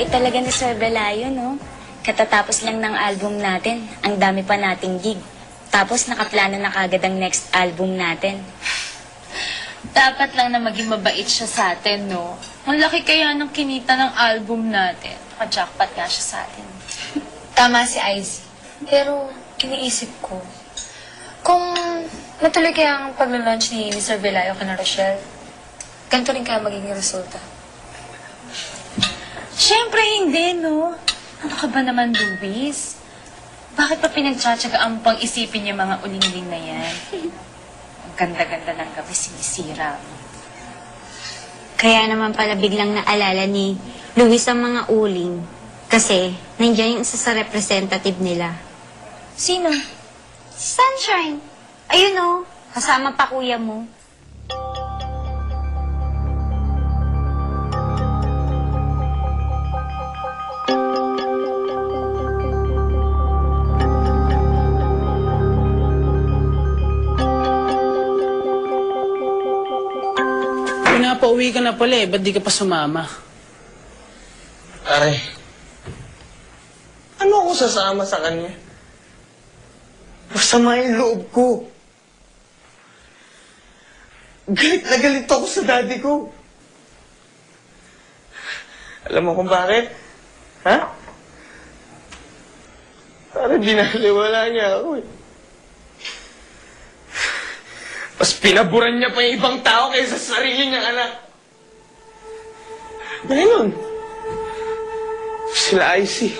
bait talaga ni Sir Velayo, no? Katatapos lang ng album natin, ang dami pa nating gig. Tapos nakaplano na kagad ang next album natin. Dapat lang na maging mabait siya sa atin, no? Ang laki kaya ng kinita ng album natin. Naka-jackpot nga siya sa atin. Tama si Izzy. Pero, iniisip ko, kung natuloy kaya ang pagla-launch ni Sir Velayo kina Rochelle, ganito rin kaya magiging resulta. Siyempre hindi, no? Ano ka ba naman, Luis? Bakit pa pinagtsatsagaan pang isipin niya mga uling-uling na yan? Ang ganda-ganda ng gabi, sinisira. Kaya naman pala biglang naalala ni Luis ang mga uling. Kasi, nandiyan yung isa sa representative nila. Sino? Sunshine! Ayun o, kasama pa kuya mo. Pinapauwi ka na pala eh. Ba't di ka pa sumama? Pare, ano ako sasama sa kanya? Masama yung loob ko. Galit na galit ako sa daddy ko. Alam mo kung bakit? Ha? Parang dinaliwala niya ako eh. Mas pinaburan niya pa yung ibang tao kaysa sa sarili niyang anak. Ngayon, sila Icy.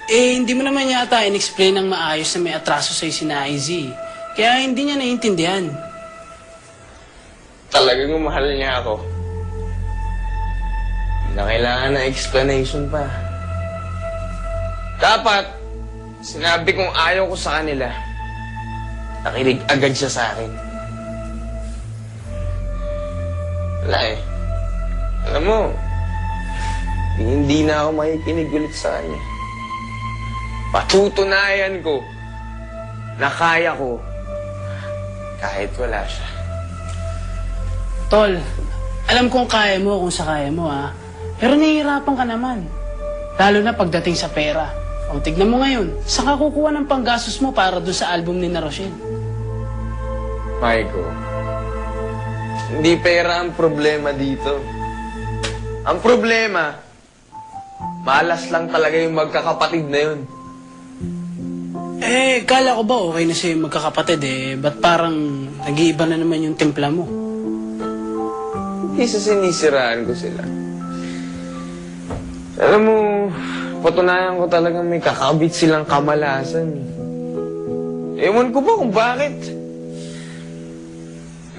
Eh, hindi mo naman yata in-explain ng maayos na may atraso sa'yo si Izzy. Kaya hindi niya naiintindihan. Talagang mahal niya ako. Hindi na kailangan ng explanation pa. Dapat, sinabi kong ayaw ko sa kanila. Nakinig agad siya sa akin. Wala eh. Alam mo, hindi na ako makikinig ulit sa kanya. Patutunayan ko na kaya ko kahit wala siya. Tol, alam kong kaya mo kung sa kaya mo ha. Pero nahihirapan ka naman. Lalo na pagdating sa pera. O tignan mo ngayon, saan ka kukuha ng panggastos mo para doon sa album ni Rochelle? Maiko, hindi pera ang problema dito. Ang problema, malas lang talaga yung magkakapatid na yun. Eh, kala ko ba okay na sa'yo magkakapatid eh. Ba't parang nag-iiba na naman yung timpla mo? Hindi sa sinisiraan ko sila. Alam mo, patunayan ko talagang may kakabit silang kamalasan. Ewan ko ba kung bakit.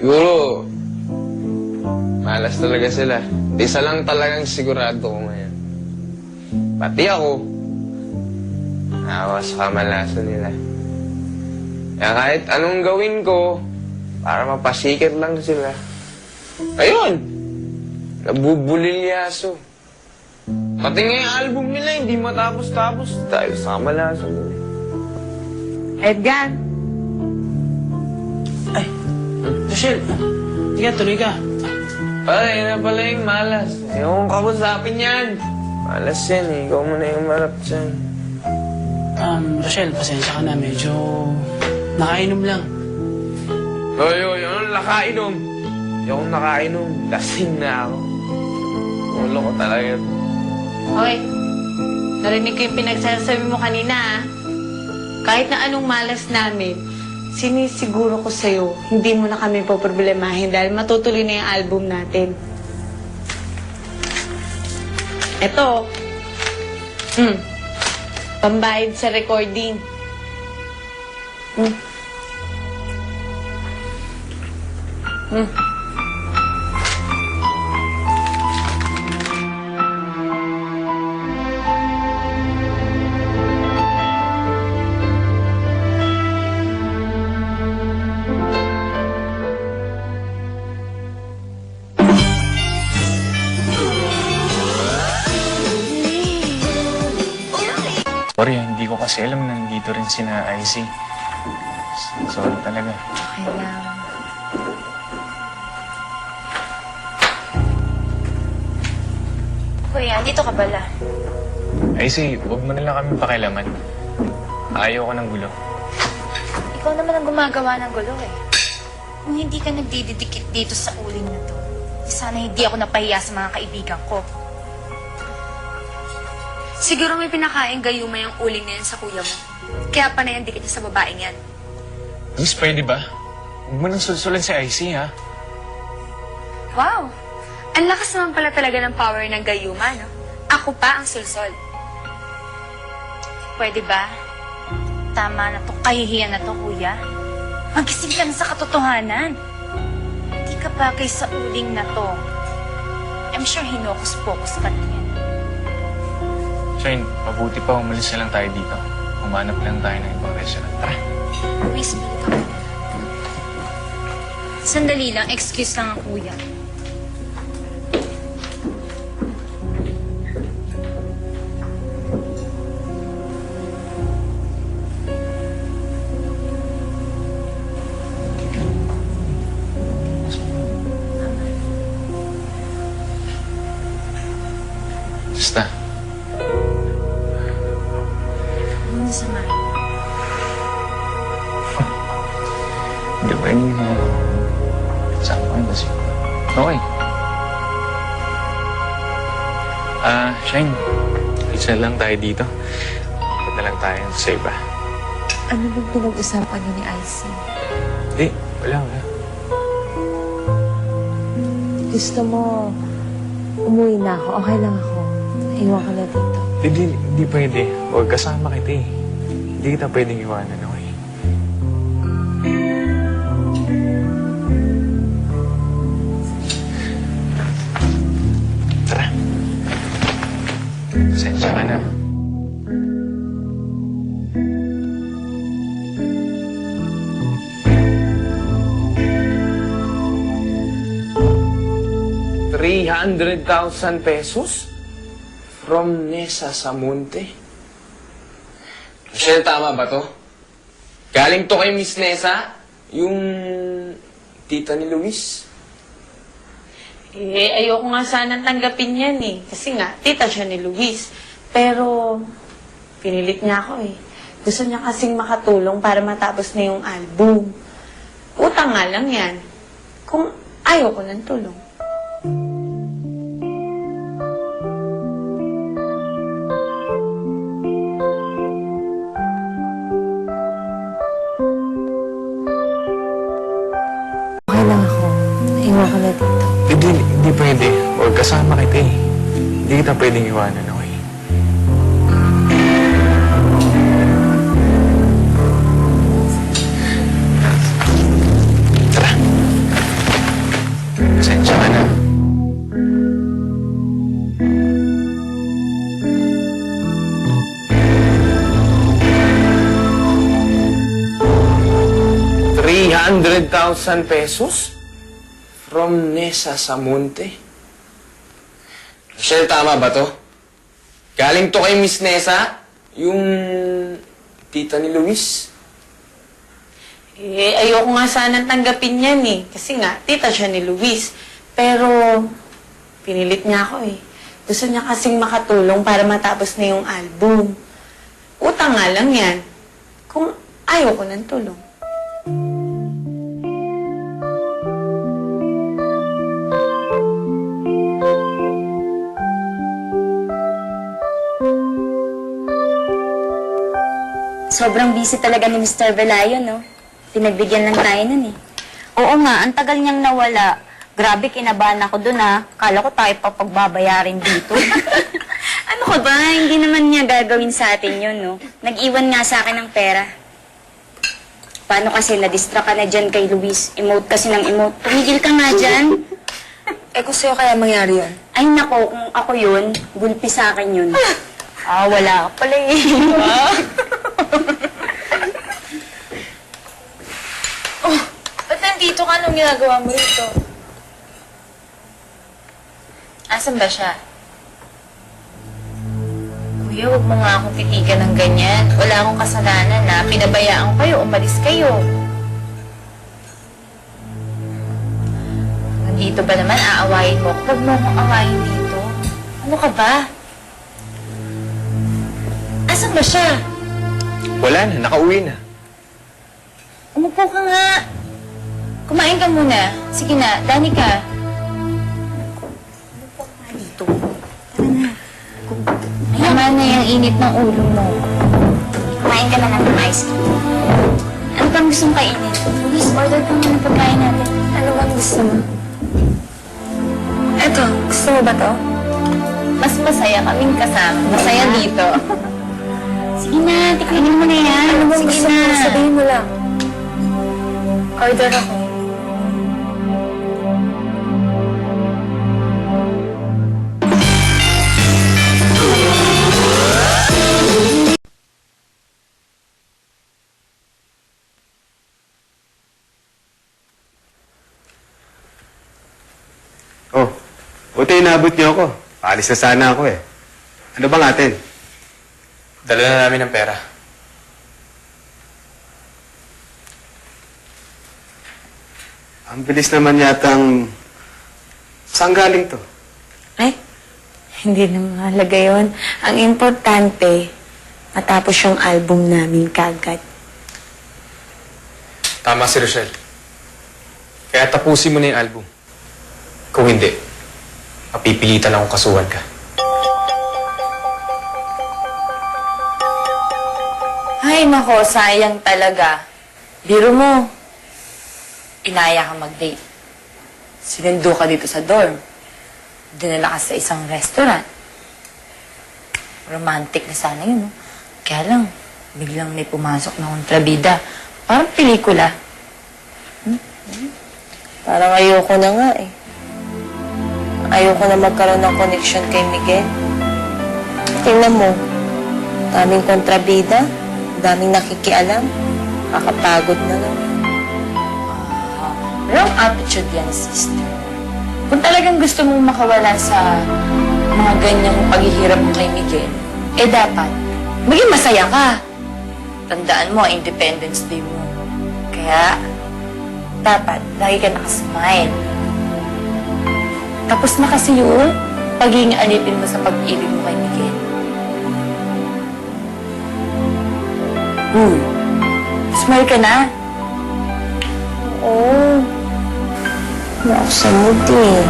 Siguro, malas talaga sila. Isa lang talagang sigurado ko ngayon. Pati ako, naawa sa kamalasan nila. Kaya kahit anong gawin ko, para mapasikir lang sila. Ayun! Nabubulilyaso. Pati nga yung album nila, hindi matapos-tapos dahil sa kamalasan nila. Edgar! Ay, Rochelle, tiga, tuloy ka. Ay, na pala yung malas. Ayaw kong kakusapin yan. Malas yan eh. Ikaw muna yung marap dyan. Rochelle, pasensya ka na. Medyo nakainom lang. Oy, ano nakainom? Hindi akong nakainom. Lasing na ako. Ulo ko talaga. Okay. Narinig ko yung pinagsasabi mo kanina, ah. Kahit na anong malas namin, sinisiguro ko sa'yo, hindi mo na kami poproblemahin dahil matutuloy na yung album natin. Eto. Pambayad sa recording. Sorry, hindi ko kasi alam na nandito rin sina Izzy. Sorry talaga. Okay lang. Hoy, Kuya, dito ka bala. Icy, huwag mo na lang kami pakialaman. Ayaw ko ng gulo. Ikaw naman ang gumagawa ng gulo eh. Kung hindi ka nagdididikit dito sa uling na to, sana hindi ako napahiya sa mga kaibigan ko. Siguro may pinakain gayuma yung uling na yan sa kuya mo. Kaya pa na yan dikit sa babaeng yan. Luis, pwede ba? Huwag mo nang sulsulan si Icy, ha? Wow! Ang lakas naman pala talaga ng power ng gayuma, no? Ako pa ang sulsol. Pwede ba? Tama na to, kahihiyan na to, kuya. Magising ka na sa katotohanan. Hindi ka bagay sa uling na to. I'm sure hinokus-pokus ka na yan. Shine, mabuti pa umalis na lang tayo dito. Humanap lang tayo ng ibang restaurant. Tara. Luis, balik ka muna. Sandali lang, excuse lang ang kuya. Basta. Ano masama? Hindi ba yun kasama ko yun kasi. Okay. Shine. Isa lang tayo dito. Punta lang tayo sa iba. Ano bang pinag-usapan niyo ni Icy? Wala. Gusto mo umuwi na ako? Okay lang ako. Iwan ka na dito. Hindi pwede. Huwag kasama kita eh. Hindi kita pwedeng iwanan, okay? Tara. Pasensya ka na. $300,000 pesos? From Nesa Samonte? Rochelle, tama ba to? Galing to kay Miss Nesa? Yung tita ni Luis? Ayoko nga sanang tanggapin yan eh. Kasi nga, tita siya ni Luis. Pero, pinilit niya ako eh. Gusto niya kasing makatulong para matapos na yung album. Utang nga lang yan. Kung ayaw ko ng tulong. Okay lang ako. Iwan ka na dito. Hindi pwede. Huwag kasama kita eh. Hindi kita pwedeng iwanan, okay? Tara. Pasensya ka na. $300,000 pesos? From Nesa Samonte? Rochelle, tama ba to? Galing to kay Miss Nesa? Yung tita ni Luis? Ayoko nga sanang tanggapin yan eh. Kasi nga, tita siya ni Luis. Pero, pinilit niya ako eh. Gusto niya kasing makatulong para matapos na yung album. Utang nga lang yan. Kung ayaw ko ng tulong. Sobrang busy talaga ni Mr. Velayo, no? Pinagbigyan lang tayo nun eh. Oo nga, ang tagal niyang nawala. Grabe, kinabahan ako dun ah. Kala ko tayo pa pagbabayarin dito. Ano ka ba? Hindi naman niya gagawin sa atin yun, no? Nag-iwan nga sa akin ng pera. Paano kasi na-distract ka na dyan kay Luis? Emote kasi ng emote. Tumigil ka nga dyan. Kung sa'yo kaya mangyari yun? Ay nako, kung ako yun, gulpi sa akin yun. Wala ka pala eh. Ba't nandito ka? Anong ginagawa mo rito? Asan ba siya? Kuya, huwag mo nga akong titigan ng ganyan. Wala akong kasalanan na pinabayaan ko kayo, umalis kayo. Nandito ba naman aawayin mo? Huwag mo akong awayin dito. Ano ka ba? Asan ba siya? Wala na, nakauwi na. Umupo ka nga. Kumain ka muna. Sige na, dani ka. Umupo ka nga dito. Tara na. Tama na yung init ng ulo mo. Kumain ka na ng ice cream. Ano bang gusto mong kainin? Please, order ka muna ng pagkain natin. Ano bang gusto mo? Eto, gusto mo ba to? Mas masaya kaming kasama. Masaya dito. Sige na, tikainin mo na yan. Ano bang gusto mo? Sabihin mo lang. Order ako. Oh, buti inabot niyo ako. Paalis na sana ako eh. Ano bang atin? Dala na namin ng pera. Ang bilis naman yatang... Saan galing to? Ay, hindi na mahalaga yun. Ang importante, matapos yung album namin kagad. Tama si Rochelle. Kaya tapusin mo na yung album. Kung hindi, mapipilitan akong kasuhan ka. Ay, nako, sayang talaga. Biro mo, inaya ka mag-date. Sinundo ka dito sa dorm. Dinala ka sa isang restaurant. Romantic na sana yun, no? Kaya lang, biglang may pumasok na kontrabida. Parang pelikula. Parang ayoko na nga eh. Ayoko na magkaroon ng connection kay Miguel. Tingnan mo, daming kontrabida, daming nakikialam, kakapagod na lang. Wrong attitude yan, sister. Kung talagang gusto mong makawala sa mga ganyang paghihirap mo kay Miguel, eh dapat, maging masaya ka. Tandaan mo, Independence Day mo. Kaya, dapat, lagi ka nakasmile. Tapos na kasi yun, pagiging alipin mo sa pag-ibig mo kay Miguel. Smile ka na. Oo. Wala ako sa mood eh.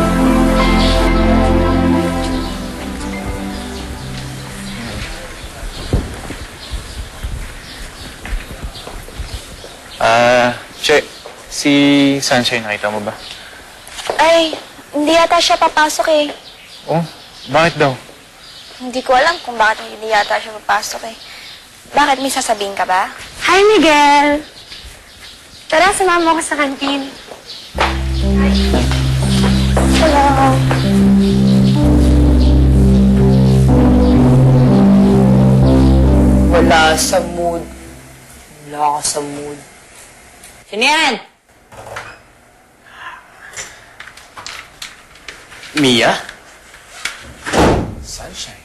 Che, si Sunshine, nakita mo ba? Ay, hindi yata siya papasok eh. Oh, bakit daw? Hindi ko alam kung bakit hindi yata siya papasok eh. Bakit? May sasabihin ka ba? Hi, Miguel! Tara, sumama ko sa kantin. Hello. Wala sa mood. Wala ka sa mood. Sino yan? Mia? Sunshine.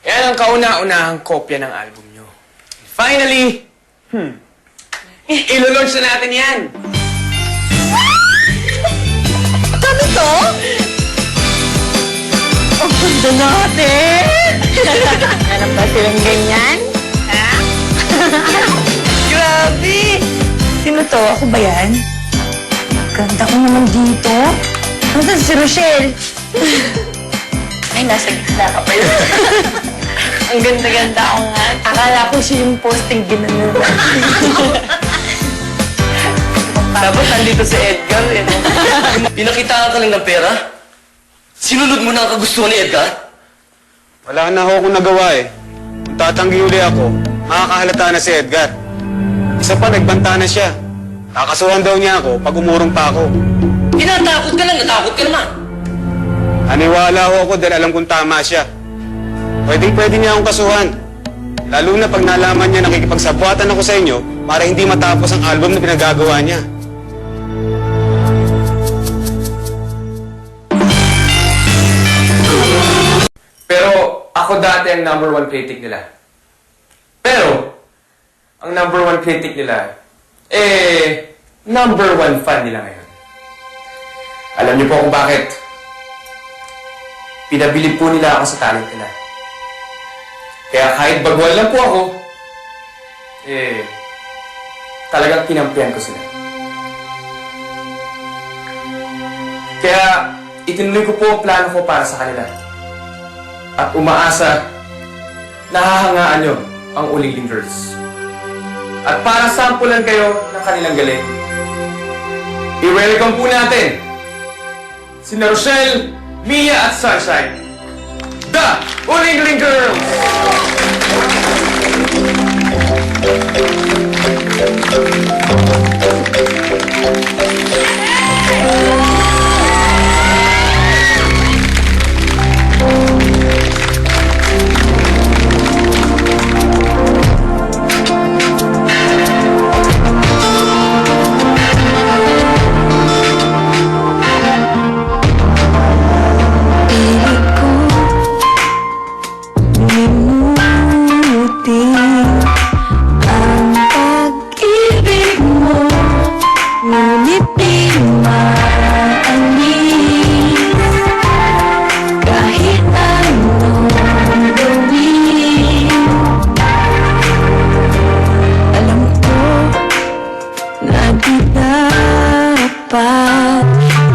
Yan ang kauna-unahang kopya ng album nyo. Finally, ilo-launch na natin yan! Kami to? Ang ganda natin! Alam ba silang ganyan? Ha? Grabe! Sino to? Ako ba yan? Ganda ko naman dito. Nasaan si Rochelle? Ay, nasa gitna ka pa yun. Ang ganda-ganda ako nga. Akala ko siya yung posting ginano. Dapat nandito si Edgar, eh. Pinakitaan ka lang ng pera? Sinunod mo na ang kagustuhan ni Edgar? Wala na ako kung nagawa eh. Kung tatanggi uli ako, makakahalata na si Edgar. Isa pa, nagbanta na siya. Kakasuhan daw niya ako pag umurong pa ako. Tinatakot ka lang, natakot ka naman. Aniwala ho ako dahil alam kong tama siya. Pwede niya akong kasuhan. Lalo na pag nalaman niya nakikipagsabuatan ako sa inyo para hindi matapos ang album na pinagagawa niya. Pero ako dati ang number 1 critic nila. Pero, ang number 1 critic nila, number 1 fan nila ngayon. Alam niyo po kung bakit? pinabilib po nila ako sa talent nila. Kaya kahit bagwal lang po ako, talagang kinampihan ko sila. Kaya itinuloy ko po ang plano ko para sa kanila. At umaasa na hahangaan nyo ang Ulingling Girls. At para sampulan kayo ng kanilang galing, i-welcome po natin sina Rochelle, Mia at Sunshine, the Ulingling Girls!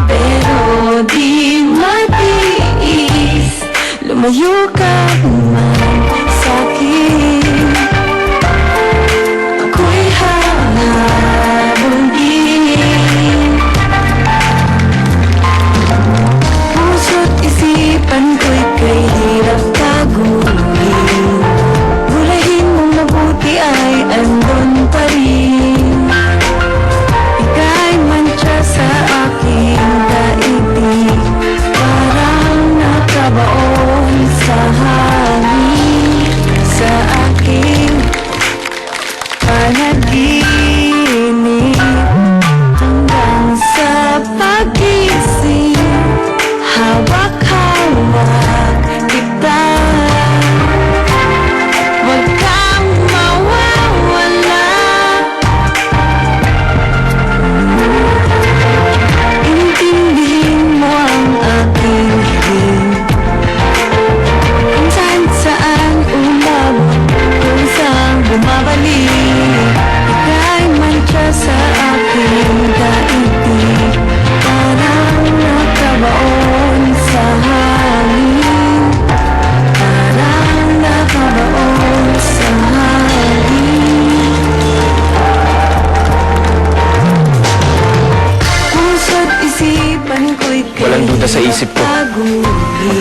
Pero di matiis, lumayo ka man sa'kin. Ako'y hahabol din. Puso't isipan ko'y kay hirap taguhin. Burahin mong mabuti ay andun pa rin. Ika'y mantsa sa aking daigdig, parang nakabaon sa hangin. Sa aking panaginip, hanggang sa pag-isip, hawak-hawak kita. Huwag kang mawawala. Intindihin mo ang aking hiling. Kung saan umabot, kung saan bumabalik. Ika'y mantsa sa aking daigdig, parang nakabaon sa hangin. Parang nakabaon sa hangin. Puso't isipan ko'y Walang duda sa isip ko. taguhin.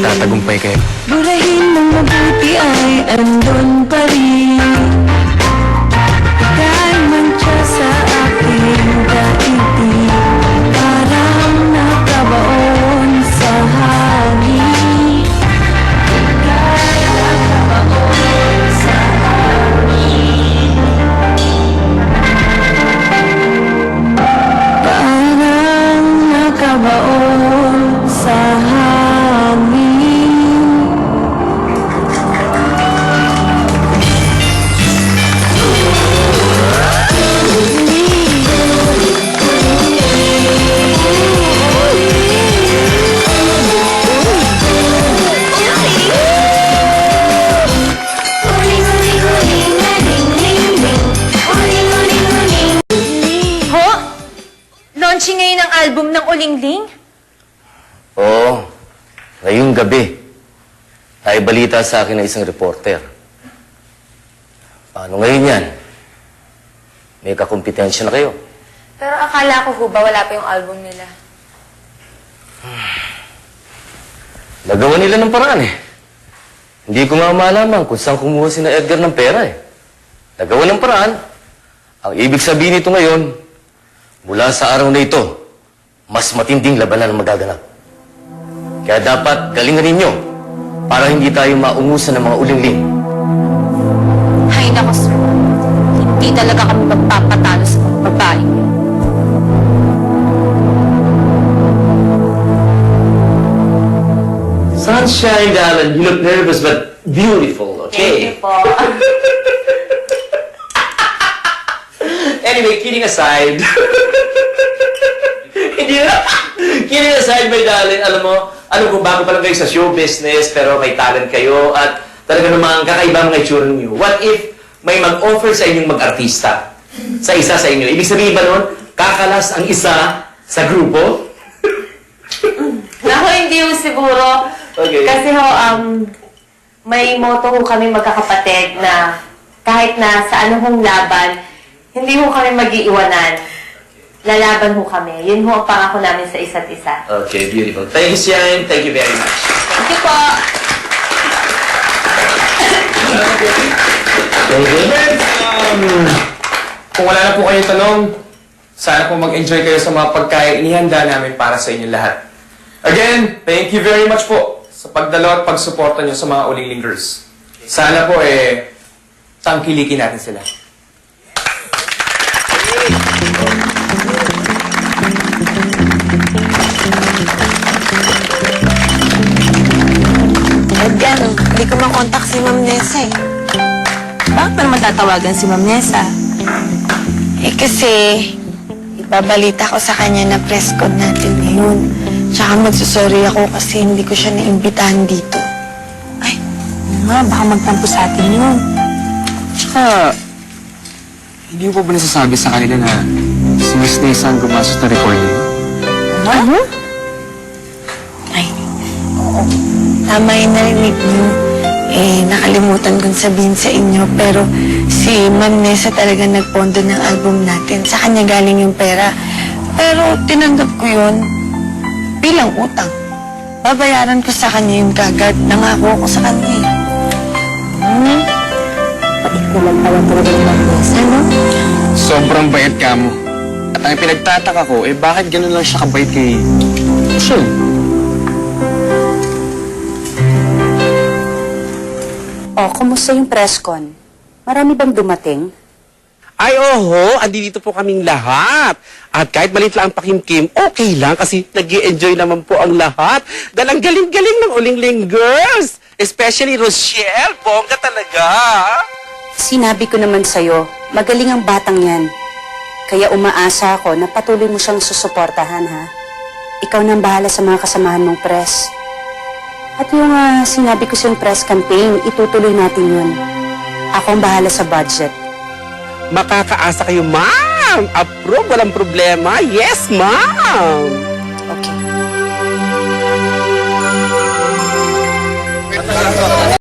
Tatagumpay kayo. Burahin mong mabuti ay andun pa rin. Ika'y mantsa sa aking daigdig, parang nakabaon sa hangin. Ika'y nakabaon sa hangin. Parang nakabaon sa hangin. Ho? Launching ngayon ang album ng Ulingling? Oo. Ngayong gabi, ay balita sa akin ng isang reporter. Paano ngayon yan? May kakumpetensya na kayo. Pero akala ko ho ba wala pa yung album nila? Nagawa nila ng paraan eh. Hindi ko nga malaman kung saan kumuha si na Edgar ng pera eh. Nagawa ng paraan. Ang ibig sabihin nito ngayon, mula sa araw na ito, mas matinding labanan ang magaganap. Kaya dapat galingan ninyo para hindi tayo maungusan ng mga ulingling. Hay nako, sir. Hindi talaga kami magpapatalo sa mga babae. Sunshine, darling, you look nervous but beautiful, okay? po. Anyway, kidding aside. Hindi na. Kidding aside, my darling, alam mo, Ano kung bago pa lang kayo sa show business, pero may talent kayo at talaga namang kakaiba mga itsura niyo. What if may mag-offer sa inyong mag-artista sa isa sa inyo? Ibig sabihin ba nun, kakalas ang isa sa grupo? Naku, hindi yung siguro. Okay. Kasi ho, may motto ho kami magkakapatid na kahit na sa anong laban, hindi ho kami mag-iiwanan. Lalaban ho kami. Yun ho ang pangako namin sa isa't isa. Okay, beautiful. Thank you, Sian. Thank you very much. Thank you po. Thank you. Kung wala na po kayong tanong, sana po mag-enjoy kayo sa mga pagkain inihanda namin para sa inyong lahat. Again, thank you very much po sa pagdalo at pagsuporta nyo sa mga Uling Lingers. Sana po tangkilikin natin sila. Edgar, hindi ko makontak si Ma'am Nessa eh. Bakit pa naman tatawagan si Ma'am Nessa? Eh kasi, ibabalita ko sa kanya na press con natin ngayon. Tsaka magsusorry ako kasi hindi ko siya naimbitahan dito. Ay, nga, baka magtampo sa atin yun. Tsaka, hindi mo pa ba nasasabi sa kanila na si Miss Nessa ang gumastos na recording? Ano? Ay, oo. Tama yung narinig niyo. Nakalimutan kong sabihin sa inyo, pero si Ma'am Nessa talaga nagpondo ng album natin. Sa kanya galing yung pera. Pero tinanggap ko yun bilang utang. Babayaran ko sa kanya yung kagad. Nangako ako sa kanya eh. Pait naman pala talaga yung Ma'am Nessa, no? Sobrang bait ka mo. At ang pinagtataka ko, bakit ganun lang siya kabait kay Michelle? Oh, kumusta yung press con? Marami bang dumating? Ay, oho, andito po kaming lahat. At kahit maliit lang ang pakimkim, okay lang kasi nag-i-enjoy naman po ang lahat. Dahil ang galing-galing ng Ulingling Girls. Especially Rochelle, bongga talaga. Sinabi ko naman sa'yo, magaling ang batang yan. Kaya umaasa ako na patuloy mo siyang susuportahan, ha? Ikaw nang bahala sa mga kasamahan mong press. At yung sinabi ko sa yung press campaign, itutuloy natin yun. Ako ang bahala sa budget. Makakaasa kayo, ma'am. Approve, walang problema. Yes, ma'am. Okay.